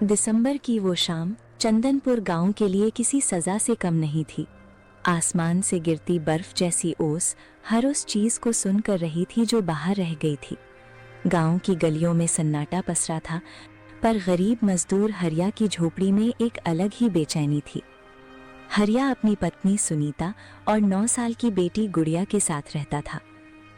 दिसंबर की वो शाम चंदनपुर गांव के लिए किसी सजा से कम नहीं थी। आसमान से गिरती बर्फ जैसी ओस हर उस चीज को सुन कर रही थी जो बाहर रह गई थी। गांव की गलियों में सन्नाटा पसरा था, पर गरीब मजदूर हरिया की झोपड़ी में एक अलग ही बेचैनी थी। हरिया अपनी पत्नी सुनीता और 9 साल की बेटी गुड़िया के साथ रहता था।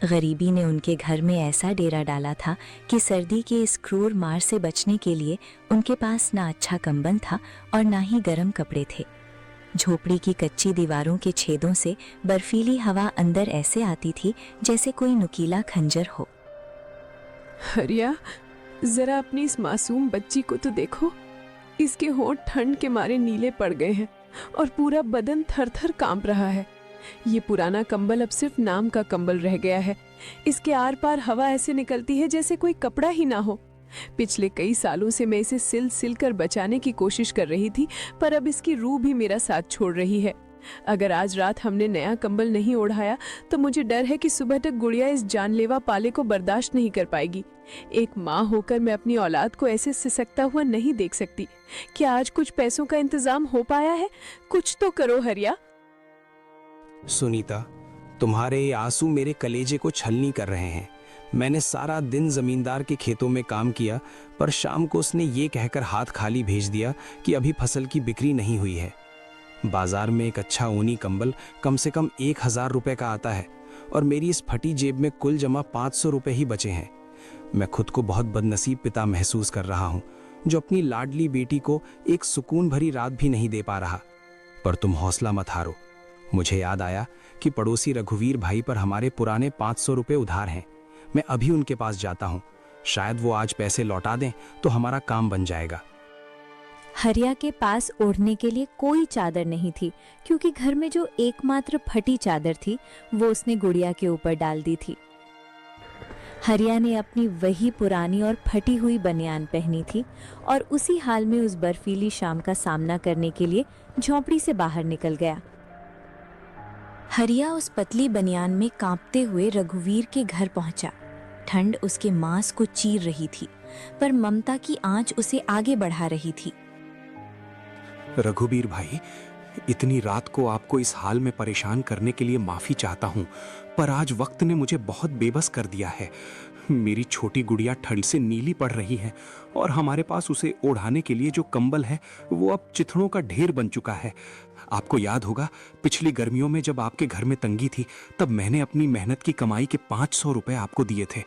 गरीबी ने उनके घर में ऐसा डेरा डाला था कि सर्दी के इस क्रूर मार से बचने के लिए उनके पास ना अच्छा कंबल था और ना ही गर्म कपड़े थे। झोपड़ी की कच्ची दीवारों के छेदों से बर्फीली हवा अंदर ऐसे आती थी जैसे कोई नुकीला खंजर हो। हरिया, जरा अपनी इस मासूम बच्ची को तो देखो। इसके होंठ ठंड के मारे नीले पड़ गए हैं और पूरा बदन थर-थर कांप रहा है। ये पुराना कंबल अब सिर्फ नाम का कंबल रह गया है। इसके आर पार हवा ऐसे निकलती है जैसे कोई कपड़ा ही ना हो। पिछले कई सालों से मैं इसे सिल सिल कर बचाने की कोशिश कर रही थी, पर अब इसकी रूह भी मेरा साथ छोड़ रही है। अगर आज रात हमने नया कंबल नहीं ओढ़ाया तो मुझे डर है कि सुबह तक गुड़िया इस जानलेवा पाले को बर्दाश्त नहीं कर पाएगी। एक माँ होकर मैं अपनी औलाद को ऐसे सिसकता हुआ नहीं देख सकती। क्या आज कुछ पैसों का इंतजाम हो पाया है? कुछ तो करो हरिया। सुनीता, तुम्हारे ये आंसू मेरे कलेजे को छलनी कर रहे हैं। मैंने सारा दिन जमींदार के खेतों में काम किया, पर शाम को उसने ये कहकर हाथ खाली भेज दिया कि अभी फसल की बिक्री नहीं हुई है। बाजार में एक अच्छा ऊनी कंबल कम से कम 1000 रुपए का आता है और मेरी इस फटी जेब में कुल जमा 500 रुपए ही बचे हैं। मैं खुद को बहुत बदनसीब पिता महसूस कर रहा हूँ, जो अपनी लाडली बेटी को एक सुकून भरी रात भी नहीं दे पा रहा। पर तुम हौसला मत हारो। मुझे याद आया कि पड़ोसी रघुवीर भाई पर हमारे पुराने 500 रुपए उधार हैं। मैं अभी उनके पास जाता हूँ, शायद वो आज पैसे लौटा दें तो हमारा काम बन जाएगा। हरिया के पास ओढ़ने के लिए कोई चादर नहीं थी, क्योंकि घर में जो एकमात्र फटी चादर थी वो उसने गुड़िया के ऊपर डाल दी थी। हरिया ने अपनी वही पुरानी और फटी हुई बनियान पहनी थी और उसी हाल में उस बर्फीली शाम का सामना करने के लिए झोंपड़ी से बाहर निकल गया। हरिया उस पतली बनियान में कांपते हुए रघुवीर के घर पहुंचा। ठंड उसके मांस को चीर रही थी, पर ममता की आंच उसे आगे बढ़ा रही थी। रघुवीर भाई, इतनी रात को आपको इस हाल में परेशान करने के लिए माफी चाहता हूं, पर आज वक्त ने मुझे बहुत बेबस कर दिया है। मेरी छोटी गुड़िया ठंड से नीली पड़ रही है और हमारे पास उसे ओढ़ाने के लिए जो कंबल है वो अब चिथड़ों का ढेर बन चुका है। आपको याद होगा, पिछली गर्मियों में जब आपके घर में तंगी थी तब मैंने अपनी मेहनत की कमाई के 500 रुपए आपको दिए थे।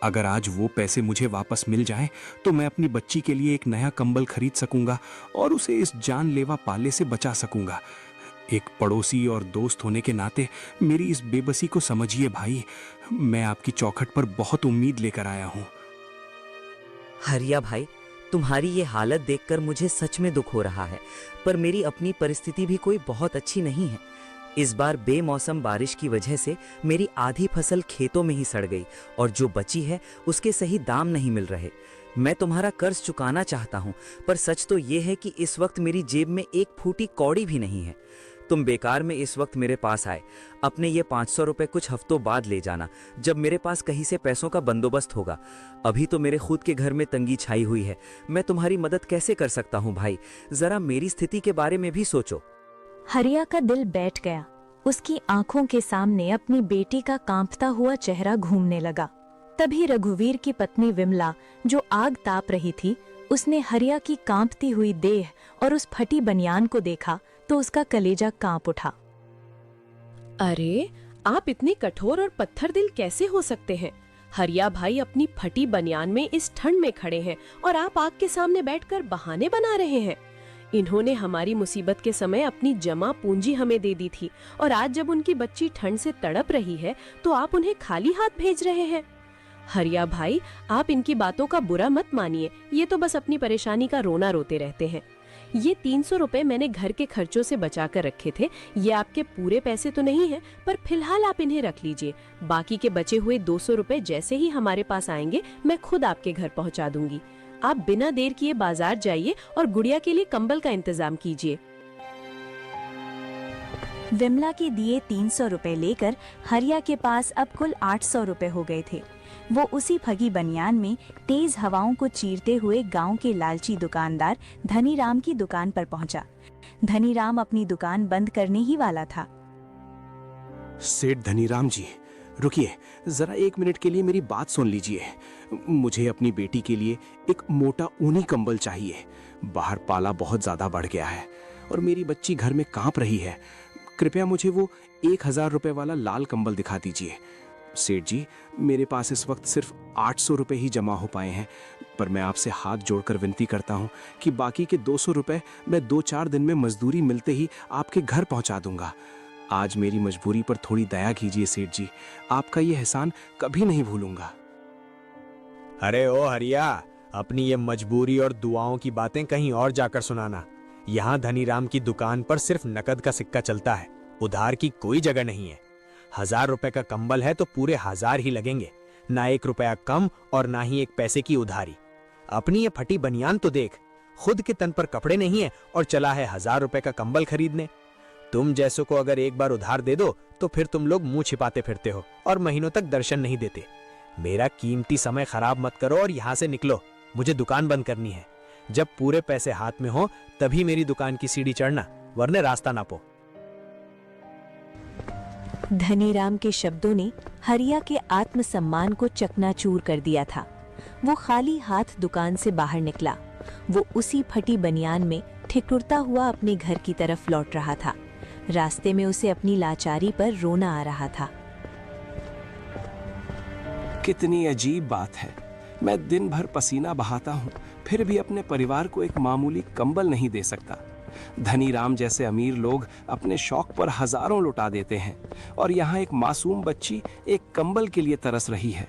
अगर आज वो पैसे मुझे वापस मिल जाएं तो मैं अपनी बच्ची के लिए एक नया कंबल खरीद सकूंगा और उसे इस जानलेवा पाले से बचा सकूंगा। एक पड़ोसी और दोस्त होने के नाते मेरी इस बेबसी को समझिए भाई। मैं आपकी चौखट पर बहुत उम्मीद लेकर आया हूं। हरिया भाई, तुम्हारी ये हालत देखकर मुझे सच में दुख हो रहा है, पर मेरी अपनी परिस्थिति भी कोई बहुत अच्छी नहीं है। इस बार बेमौसम बारिश की वजह से मेरी आधी फसल खेतों में ही सड़ गई और जो बची है उसके सही दाम नहीं मिल रहे। मैं तुम्हारा कर्ज चुकाना चाहता हूँ, पर सच तो ये है कि इस वक्त मेरी जेब में एक फूटी कौड़ी भी नहीं है। तुम बेकार में इस वक्त मेरे पास आए। अपने ये 500 रुपए कुछ हफ्तों बाद ले जाना, जब मेरे पास कहीं से पैसों का बंदोबस्त होगा। अभी तो मेरे खुद के घर में तंगी छाई हुई है। मैं तुम्हारी मदद कैसे कर सकता हूँ भाई? जरा मेरी स्थिति के बारे में भी सोचो। हरिया का दिल बैठ गया। उसकी आंखों के सामने अपनी बेटी का कांपता हुआ चेहरा घूमने लगा। तभी रघुवीर की पत्नी विमला, जो आग ताप रही थी, उसने हरिया की कांपती हुई देह और उस फटी बनियान को देखा तो उसका कलेजा कांप उठा। अरे, आप इतने कठोर और पत्थर दिल कैसे हो सकते हैं? हरिया भाई अपनी फटी बनियान में इस ठंड में खड़े हैं और आप आग के सामने बैठकर बहाने बना रहे हैं। इन्होंने हमारी मुसीबत के समय अपनी जमा पूंजी हमें दे दी थी और आज जब उनकी बच्ची ठंड से तड़प रही है तो आप उन्हें खाली हाथ भेज रहे हैं। हरिया भाई, आप इनकी बातों का बुरा मत मानिए। ये तो बस अपनी परेशानी का रोना रोते रहते हैं। ये 300 रुपए मैंने घर के खर्चों से बचा कर रखे थे। ये आपके पूरे पैसे तो नहीं है, पर फिलहाल आप इन्हें रख लीजिए। बाकी के बचे हुए 200 रुपए जैसे ही हमारे पास आएंगे मैं खुद आपके घर पहुंचा दूंगी। आप बिना देर किए बाजार जाइए और गुड़िया के लिए कंबल का इंतजाम कीजिए। विमला के दिए 300 रुपए लेकर हरिया के पास अब कुल 800 रुपए हो गए थे। वो उसी फगी बनियान में तेज हवाओं को चीरते हुए गांव के लालची दुकानदार धनीराम की दुकान पर पहुंचा। धनीराम अपनी दुकान बंद करने ही वाला था। सेठ धनीराम जी, रुकिए, जरा 1 मिनट के लिए मेरी बात सुन लीजिए। मुझे अपनी बेटी के लिए एक मोटा ऊनी कंबल चाहिए। बाहर पाला बहुत ज्यादा बढ़ गया है और मेरी बच्ची घर में कांप रही है। कृपया मुझे वो 1000 रुपए वाला लाल कंबल दिखा दीजिए। सेठ जी, मेरे पास इस वक्त सिर्फ 800 रुपए ही जमा हो पाए हैं, पर मैं आपसे हाथ जोड़कर विनती करता हूं कि बाकी के 200 रुपए मैं 2-4 दिन में मजदूरी मिलते ही आपके घर पहुंचा दूंगा। आज मेरी मजबूरी पर थोड़ी दया कीजिए सेठ जी, आपका ये एहसान कभी नहीं भूलूंगा। अरे ओ हरिया, अपनी ये मजबूरी और दुआओं की बातें कहीं और जाकर सुनाना। यहाँ धनीराम की दुकान पर सिर्फ नकद का सिक्का चलता है, उधार की कोई जगह नहीं है। 1000 रुपए का कंबल है तो पूरे 1000 ही लगेंगे, ना 1 रुपया कम और ना ही 1 पैसे की उधारी। अपनी ये फटी बनियान तो देख, खुद के तन पर कपड़े नहीं है और चला है 1000 रुपए का कंबल खरीदने। तुम जैसों को अगर एक बार उधार दे दो तो फिर तुम लोग मुंह छिपाते फिरते हो और महीनों तक दर्शन नहीं देते। मेरा कीमती समय खराब मत करो और यहाँ से निकलो, मुझे दुकान बंद करनी है। जब पूरे पैसे हाथ में हो तभी मेरी दुकान की सीढ़ी चढ़ना, वरने रास्ता नापो। धनीराम के शब्दों ने हरिया के आत्मसम्मान को चकनाचूर कर दिया था। वो खाली हाथ दुकान से बाहर निकला। वो उसी फटी बनियान में ठिठुरता हुआ अपने घर की तरफ लौट रहा था। रास्ते में उसे अपनी लाचारी पर रोना आ रहा था। कितनी अजीब बात है, मैं दिन भर पसीना बहाता हूँ, फिर भी अपने परिवार को एक मामूली कंबल नहीं दे सकता। धनीराम जैसे अमीर लोग अपने शौक पर हजारों लुटा देते हैं और यहाँ एक मासूम बच्ची एक कंबल के लिए तरस रही है।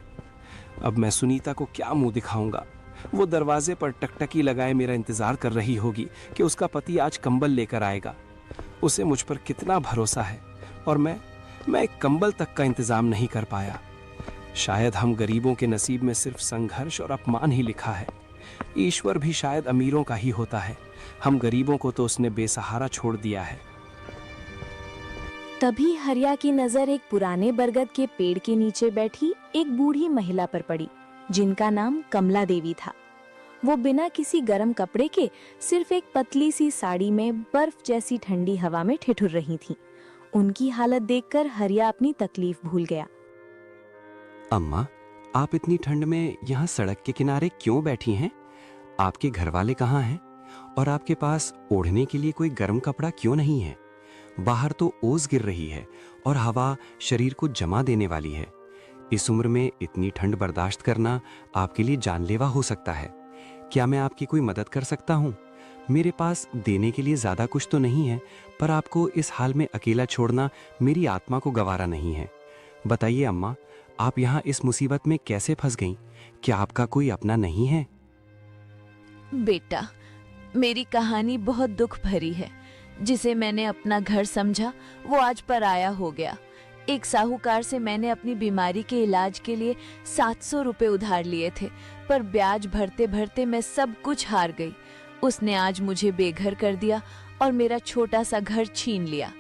अब मैं सुनीता को क्या मुंह दिखाऊंगा? वो दरवाजे पर टकटकी लगाए मेरा इंतजार कर रही होगी कि उसका पति आज कंबल लेकर आएगा। उसे मुझ पर कितना भरोसा है और मैं एक कंबल तक का इंतजाम नहीं कर पाया। शायद हम गरीबों के नसीब में सिर्फ संघर्ष और अपमान ही लिखा है। ईश्वर भी शायद अमीरों का ही होता है, हम गरीबों को तो उसने बेसहारा छोड़ दिया है। तभी हरिया की नजर एक पुराने बरगद के पेड़ के नीचे बैठी एक बूढ़ी महिला पर पड़ी, जिनका नाम कमला देवी था। वो बिना किसी गर्म कपड़े के सिर्फ एक पतली सी साड़ी में बर्फ जैसी ठंडी हवा में ठिठुर रही थीं। उनकी हालत देखकर हरिया अपनी तकलीफ भूल गया। अम्मा, आप इतनी ठंड में यहाँ सड़क के किनारे क्यों बैठी हैं? आपके घर वाले कहाँ हैं? और आपके पास ओढ़ने के लिए कोई गर्म कपड़ा क्यों नहीं है? बाहर तो ओस गिर रही है और हवा शरीर को जमा देने वाली है। इस उम्र में इतनी ठंड बर्दाश्त करना आपके लिए जानलेवा हो सकता है। क्या मैं आपकी कोई मदद कर सकता हूँ? मेरे पास देने के लिए ज्यादा कुछ तो नहीं है, पर आपको इस हाल में अकेला छोड़ना मेरी आत्मा को गवारा नहीं है। बताइए अम्मा, आप यहाँ इस मुसीबत में कैसे फंस गईं? क्या आपका कोई अपना नहीं है? बेटा, मेरी कहानी बहुत दुख भरी है। जिसे मैंने अपना घर समझा वो आज पराया हो गया। एक साहूकार से मैंने अपनी बीमारी के इलाज के लिए 700 रुपए उधार लिए थे, पर ब्याज भरते भरते मैं सब कुछ हार गई। उसने आज मुझे बेघर कर दिया और मेरा छोटा सा घर छीन लिया।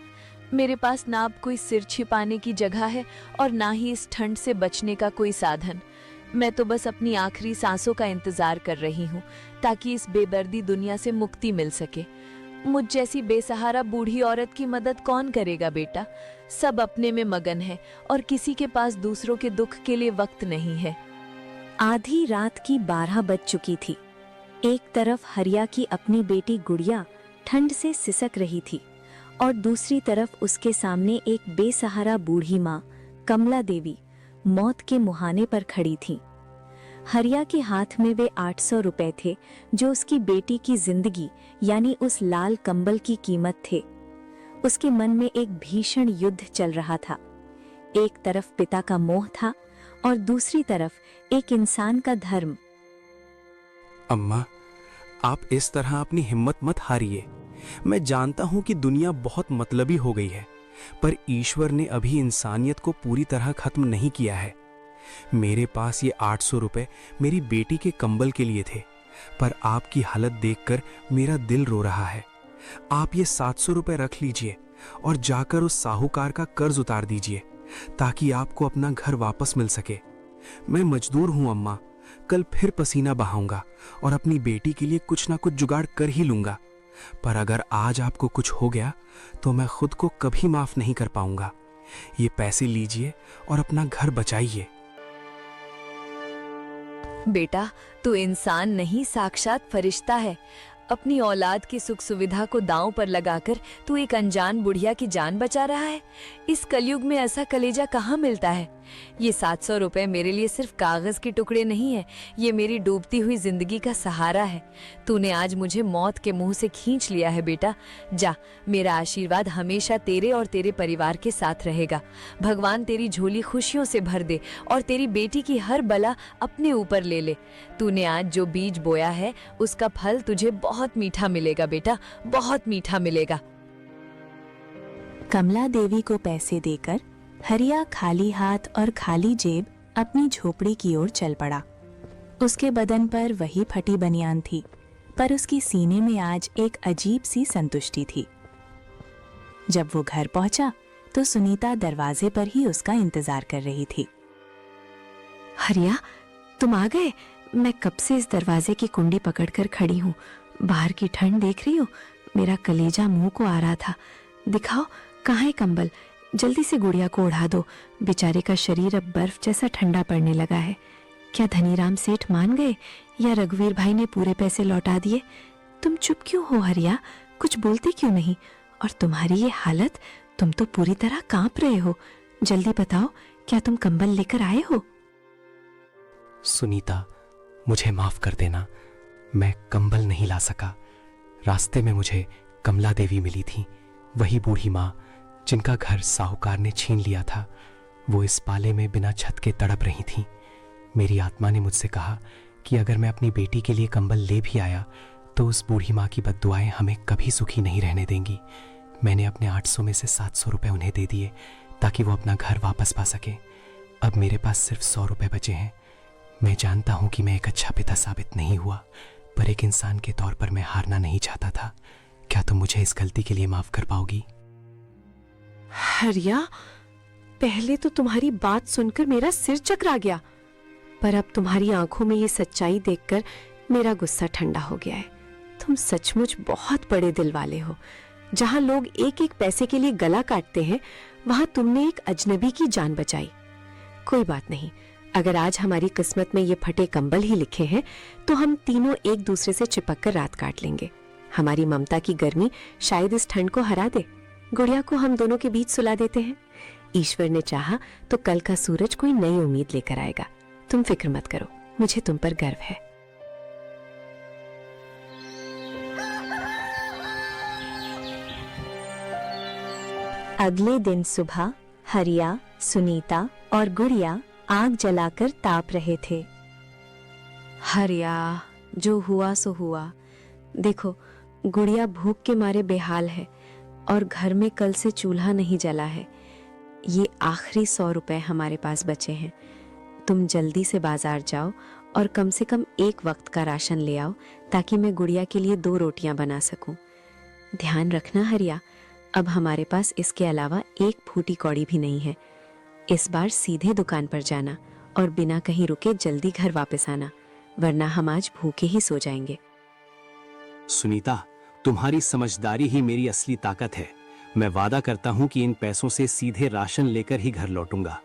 मेरे पास ना अब कोई सिर छिपाने की जगह है और ना ही इस ठंड से बचने का कोई साधन। मैं तो बस अपनी आखिरी सांसों का इंतजार कर रही हूँ ताकि इस बेदर्दी दुनिया से मुक्ति मिल सके। मुझ जैसी बेसहारा बूढ़ी औरत की मदद कौन करेगा बेटा? सब अपने में मगन है और किसी के पास दूसरों के दुख के लिए वक्त नहीं है। आधी रात की 12 बज चुकी थी। एक तरफ हरिया की अपनी बेटी गुड़िया ठंड से सिसक रही थी और दूसरी तरफ उसके सामने एक बेसहारा बूढ़ी माँ कमला देवी मौत के मुहाने पर खड़ी थी। हरिया के हाथ में वे 800 रुपए थे जो उसकी बेटी की जिंदगी यानी उस लाल कंबल की कीमत थे। उसके मन में एक भीषण युद्ध चल रहा था। एक तरफ पिता का मोह था और दूसरी तरफ एक इंसान का धर्म। अम्मा, आप इस तरह अपनी हिम्मत मत हारिए। मैं जानता हूं कि दुनिया बहुत मतलबी हो गई है, पर ईश्वर ने अभी इंसानियत को पूरी तरह खत्म नहीं किया है। मेरे पास ये 800 रुपए मेरी बेटी के कंबल के लिए थे, पर आपकी हालत देखकर मेरा दिल रो रहा है। आप ये 700 रुपए रख लीजिए और जाकर उस साहूकार का कर्ज उतार दीजिए ताकि आपको अपना घर वापस मिल सके। मैं मजदूर हूं अम्मा। कल फिर पसीना बहाऊंगा और अपनी बेटी के लिए कुछ ना कुछ जुगाड़ कर ही लूंगा। पर अगर आज आपको कुछ हो गया तो मैं खुद को कभी माफ नहीं कर पाऊंगा। ये पैसे लीजिए और अपना घर बचाइए। बेटा, तू इंसान नहीं, साक्षात फरिश्ता है। अपनी औलाद की सुख सुविधा को दांव पर लगाकर तू एक अनजान बुढ़िया की जान बचा रहा है। इस कलयुग में ऐसा कलेजा कहाँ मिलता है। ये 700 रुपए मेरे लिए सिर्फ कागज के टुकड़े नहीं है, ये मेरी डूबती हुई जिंदगी का सहारा है। तूने आज मुझे मौत के मुंह से खींच लिया है बेटा। जा, मेरा आशीर्वाद हमेशा तेरे और तेरे परिवार के साथ रहेगा। भगवान तेरी झोली खुशियों से भर दे और तेरी बेटी की हर बला अपने ऊपर ले ले। तूने आज जो बीज बोया है उसका फल तुझे बहुत मीठा मिलेगा बेटा, बहुत मीठा मिलेगा। कमला देवी को पैसे देकर हरिया खाली हाथ और खाली जेब अपनी झोपड़ी की ओर चल पड़ा। उसके बदन पर वही फटी बनियान थी, पर उसकी सीने में आज एक अजीब सी संतुष्टि थी। जब वो घर पहुंचा तो सुनीता दरवाजे पर ही उसका इंतजार कर रही थी। हरिया, तुम आ गए। मैं कब से इस दरवाजे की कुंडी पकड़कर खड़ी हूँ। बाहर की ठंड देख रही हो, मेरा कलेजा मुंह को आ रहा था। दिखाओ कहाँ है कंबल, जल्दी से गुड़िया को उड़ा दो। बेचारे का शरीर अब बर्फ जैसा ठंडा पड़ने लगा है। क्या धनीराम सेठ मान गए या रघुवीर भाई ने पूरे पैसे लौटा दिए? तुम चुप क्यों हो हरिया, कुछ बोलते क्यों नहीं? और तुम्हारी ये हालत, तुम तो पूरी तरह कांप रहे हो। जल्दी बताओ, क्या तुम कंबल लेकर आए हो? सुनीता, मुझे माफ कर देना, मैं कंबल नहीं ला सका। रास्ते में मुझे कमला देवी मिली थी, वही बूढ़ी माँ जिनका घर साहूकार ने छीन लिया था। वो इस पाले में बिना छत के तड़प रही थीं। मेरी आत्मा ने मुझसे कहा कि अगर मैं अपनी बेटी के लिए कंबल ले भी आया तो उस बूढ़ी माँ की बद्दुआएं हमें कभी सुखी नहीं रहने देंगी। मैंने अपने 800 में से 700 रुपए उन्हें दे दिए ताकि वो अपना घर वापस पा सके। अब मेरे पास सिर्फ 100 रुपए बचे हैं। मैं जानता हूं कि मैं एक अच्छा पिता साबित नहीं हुआ, पर एक इंसान के तौर पर मैं हारना नहीं चाहता था। क्या तुम मुझे इस गलती के लिए माफ कर पाओगी? हरिया, पहले तो तुम्हारी बात सुनकर मेरा सिर चकरा गया, पर अब तुम्हारी आंखों में ये सच्चाई देखकर मेरा गुस्सा ठंडा हो गया है। तुम सचमुच बहुत बड़े दिल वाले हो। जहां लोग एक एक पैसे के लिए गला काटते हैं, वहां तुमने एक अजनबी की जान बचाई। कोई बात नहीं, अगर आज हमारी किस्मत में ये फटे कंबल ही लिखे हैं तो हम तीनों एक दूसरे से चिपक कर रात काट लेंगे। हमारी ममता की गर्मी शायद इस ठंड को हरा दे। गुड़िया को हम दोनों के बीच सुला देते हैं। ईश्वर ने चाहा तो कल का सूरज कोई नई उम्मीद लेकर आएगा। तुम फिक्र मत करो, मुझे तुम पर गर्व है। अगले दिन सुबह हरिया, सुनीता और गुड़िया आग जलाकर ताप रहे थे। हरिया, जो हुआ सो हुआ। देखो, गुड़िया भूख के मारे बेहाल है और घर में कल से चूल्हा नहीं जला है। ये आखिरी 100 रुपए हमारे पास बचे हैं। तुम जल्दी से बाजार जाओ और कम से कम एक वक्त का राशन ले आओ ताकि मैं गुड़िया के लिए 2 रोटियां बना सकूं। ध्यान रखना हरिया, अब हमारे पास इसके अलावा एक फूटी कौड़ी भी नहीं है। इस बार सीधे दुकान पर जाना और बिना कहीं रुके जल्दी घर वापस आना, वरना हम आज भूखे ही सो जाएंगे। सुनीता, तुम्हारी समझदारी ही मेरी असली ताकत है। मैं वादा करता हूँ कि इन पैसों से सीधे राशन लेकर ही घर लौटूंगा।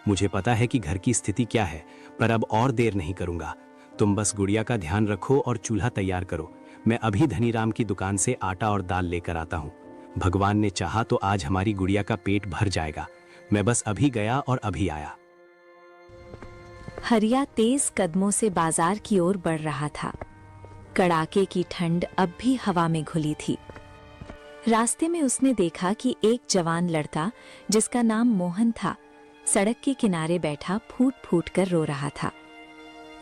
मुझे पता है कि घर की स्थिति क्या है, पर अब और देर नहीं करूंगा। तुम बस गुड़िया का ध्यान रखो और चूल्हा तैयार करो। मैं अभी धनीराम की दुकान से आटा और दाल लेकर आता हूँ। भगवान ने चाहा तो आज हमारी गुड़िया का पेट भर जाएगा। मैं बस अभी गया और अभी आया। हरिया तेज कदमों से बाजार की ओर बढ़ रहा था। कड़ाके की ठंड अब भी हवा में घुली थी। रास्ते में उसने देखा कि एक जवान लड़का, जिसका नाम मोहन था, सड़क के किनारे बैठा फूट फूट कर रो रहा था।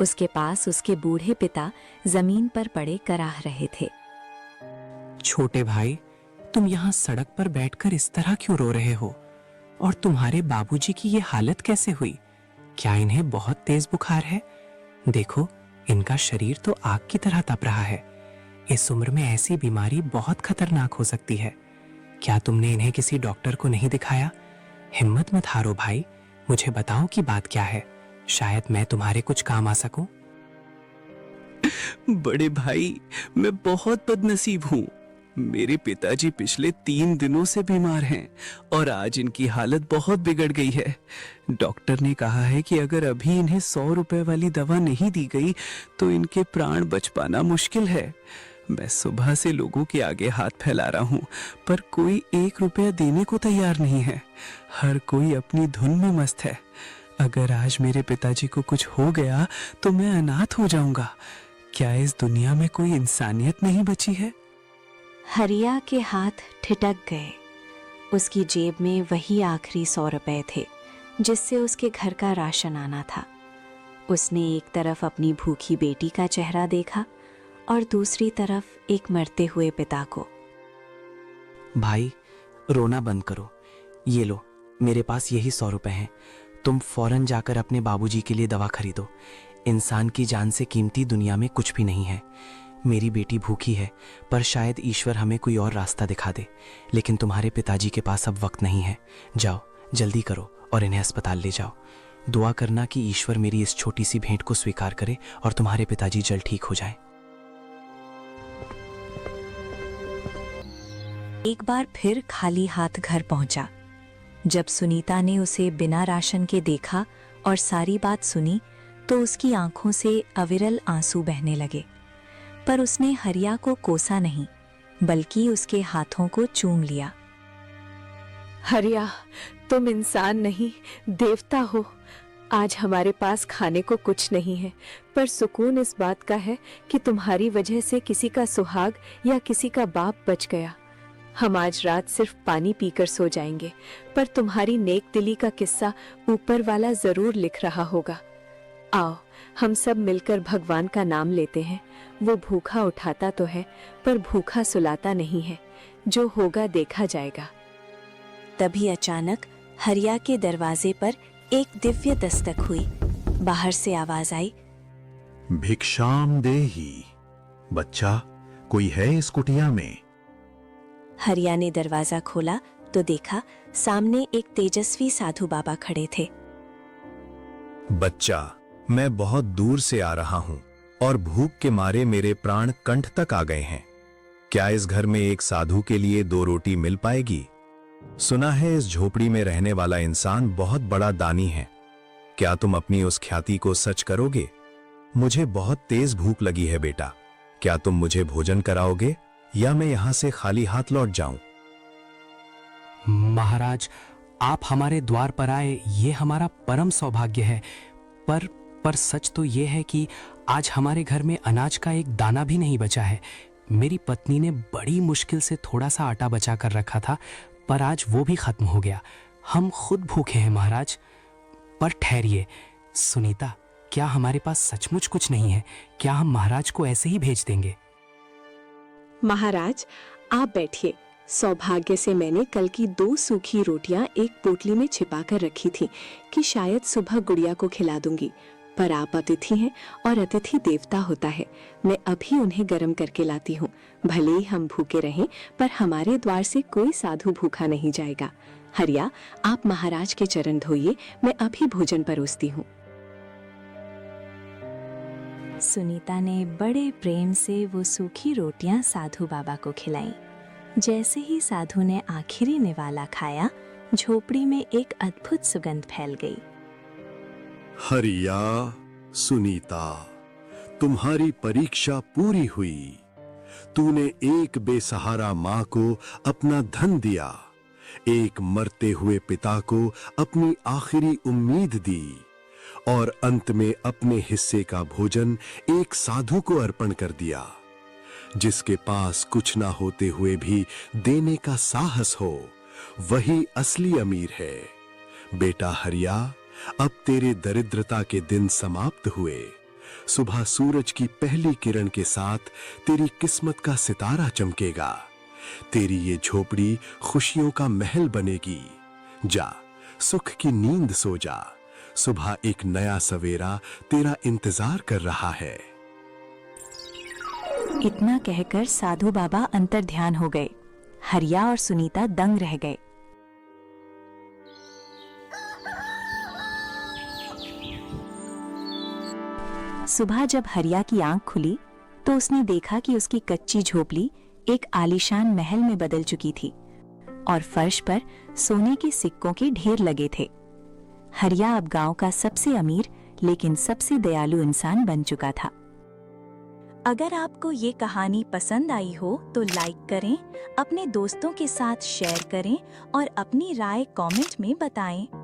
उसके पास उसके बूढ़े पिता जमीन पर पड़े कराह रहे थे। छोटे भाई, तुम यहाँ सड़क पर बैठकर इस तरह क्यों रो रहे हो? और तुम्हारे बाबूजी की ये हालत कैसे हुई? क्या इन्हें बहुत तेज बुखार है? देखो, इनका शरीर तो आग की तरह तप रहा है। इस उम्र में ऐसी बीमारी बहुत खतरनाक हो सकती है। क्या तुमने इन्हें किसी डॉक्टर को नहीं दिखाया? हिम्मत मत हारो भाई, मुझे बताओ कि बात क्या है। शायद मैं तुम्हारे कुछ काम आ सकूं। बड़े भाई, मैं बहुत बदनसीब हूँ। मेरे पिताजी पिछले 3 दिनों से बीमार हैं और आज इनकी हालत बहुत बिगड़ गई है। डॉक्टर ने कहा है कि अगर अभी इन्हें 100 रुपए वाली दवा नहीं दी गई तो इनके प्राण बच पाना मुश्किल है। मैं सुबह से लोगों के आगे हाथ फैला रहा हूँ, पर कोई 1 रुपया देने को तैयार नहीं है। हर कोई अपनी धुन में मस्त है। अगर आज मेरे पिताजी को कुछ हो गया तो मैं अनाथ हो जाऊंगा। क्या इस दुनिया में कोई इंसानियत नहीं बची है? हरिया के हाथ ठिठक गए। उसकी जेब में वही आखिरी 100 रुपए थे जिससे उसके घर का राशन आना था। उसने एक तरफ अपनी भूखी बेटी का चेहरा देखा और दूसरी तरफ एक मरते हुए पिता को। भाई, रोना बंद करो। ये लो, मेरे पास यही 100 रुपए हैं। तुम फौरन जाकर अपने बाबूजी के लिए दवा खरीदो। इंसान की जान से कीमती दुनिया में कुछ भी नहीं है। मेरी बेटी भूखी है, पर शायद ईश्वर हमें कोई और रास्ता दिखा दे। लेकिन तुम्हारे पिताजी के पास अब वक्त नहीं है। जाओ, जल्दी करो और इन्हें अस्पताल ले जाओ। दुआ करना कि ईश्वर मेरी इस छोटी सी भेंट को स्वीकार करे और तुम्हारे पिताजी जल्द ठीक हो जाएं। एक बार फिर खाली हाथ घर पहुंचा। जब सुनीता ने उसे बिना राशन के देखा और सारी बात सुनी तो उसकी आंखों से अविरल आंसू बहने लगे। पर उसने हरिया को कोसा नहीं, बल्कि उसके हाथों को चूम लिया। हरिया, तुम इंसान नहीं, देवता हो। आज हमारे पास खाने को कुछ नहीं है, पर सुकून इस बात का है कि तुम्हारी वजह से किसी का सुहाग या किसी का बाप बच गया। हम आज रात सिर्फ पानी पीकर सो जाएंगे, पर तुम्हारी नेक दिली का किस्सा ऊपर वाला जरूर लिख रहा होगा। आओ, हम सब मिलकर भगवान का नाम लेते हैं। वो भूखा उठाता तो है, पर भूखा सुलाता नहीं है। जो होगा देखा जाएगा। तभी अचानक हरिया के दरवाजे पर एक दिव्य दस्तक हुई। बाहर से आवाज आई, भिक्षाम देही। बच्चा, कोई है इस कुटिया में? हरिया ने दरवाजा खोला तो देखा सामने एक तेजस्वी साधु बाबा खड़े थे। बच्चा, मैं बहुत दूर से आ रहा हूं और भूख के मारे मेरे प्राण कंठ तक आ गए हैं। क्या इस घर में एक साधु के लिए 2 रोटी मिल पाएगी? सुना है इस झोपड़ी में रहने वाला इंसान बहुत बड़ा दानी है। क्या तुम अपनी उस ख्याति को सच करोगे? मुझे बहुत तेज भूख लगी है बेटा। क्या तुम मुझे भोजन कराओगे या मैं यहां से खाली हाथ लौट जाऊं? महाराज, आप हमारे द्वार पर आए, ये हमारा परम सौभाग्य है। पर सच तो ये है कि आज हमारे घर में अनाज का एक दाना भी नहीं बचा है। मेरी पत्नी ने बड़ी मुश्किल से थोड़ा सा आटा बचा कर रखा था, पर आज वो भी खत्म हो गया। हम खुद भूखे हैं महाराज। पर ठहरिए सुनीता, क्या हमारे पास सचमुच कुछ नहीं है? क्या हम महाराज को ऐसे ही भेज देंगे? महाराज, आप बैठिए। सौभाग्य से मैंने कल की 2 सूखी रोटियां एक पोटली में छिपा कर रखी थी कि शायद सुबह गुड़िया को खिला दूंगी। पर आप अतिथि हैं और अतिथि देवता होता है। मैं अभी उन्हें गर्म करके लाती हूँ। भले ही हम भूखे रहें, पर हमारे द्वार से कोई साधु भूखा नहीं जाएगा। हरिया, आप महाराज के चरण धोइए, मैं अभी भोजन परोसती हूँ। सुनीता ने बड़े प्रेम से वो सूखी रोटियां साधु बाबा को खिलाईं। जैसे ही साधु ने आखिरी निवाला खाया, झोपड़ी में एक अद्भुत सुगंध फैल गई। हरिया, सुनीता, तुम्हारी परीक्षा पूरी हुई। तूने एक बेसहारा मां को अपना धन दिया, एक मरते हुए पिता को अपनी आखिरी उम्मीद दी और अंत में अपने हिस्से का भोजन एक साधु को अर्पण कर दिया। जिसके पास कुछ ना होते हुए भी देने का साहस हो, वही असली अमीर है। बेटा हरिया, अब तेरे दरिद्रता के दिन समाप्त हुए। सुबह सूरज की पहली किरण के साथ तेरी किस्मत का सितारा चमकेगा। तेरी ये झोपड़ी खुशियों का महल बनेगी। जा, सुख की नींद सो जा। सुबह एक नया सवेरा तेरा इंतजार कर रहा है। इतना कहकर साधु बाबा अंतर ध्यान हो गए। हरिया और सुनीता दंग रह गए। सुबह जब हरिया की आंख खुली तो उसने देखा कि उसकी कच्ची झोपड़ी एक आलीशान महल में बदल चुकी थी और फर्श पर सोने के सिक्कों के ढेर लगे थे। हरिया अब गांव का सबसे अमीर लेकिन सबसे दयालु इंसान बन चुका था। अगर आपको ये कहानी पसंद आई हो तो लाइक करें, अपने दोस्तों के साथ शेयर करें और अपनी राय कमेंट में बताएं।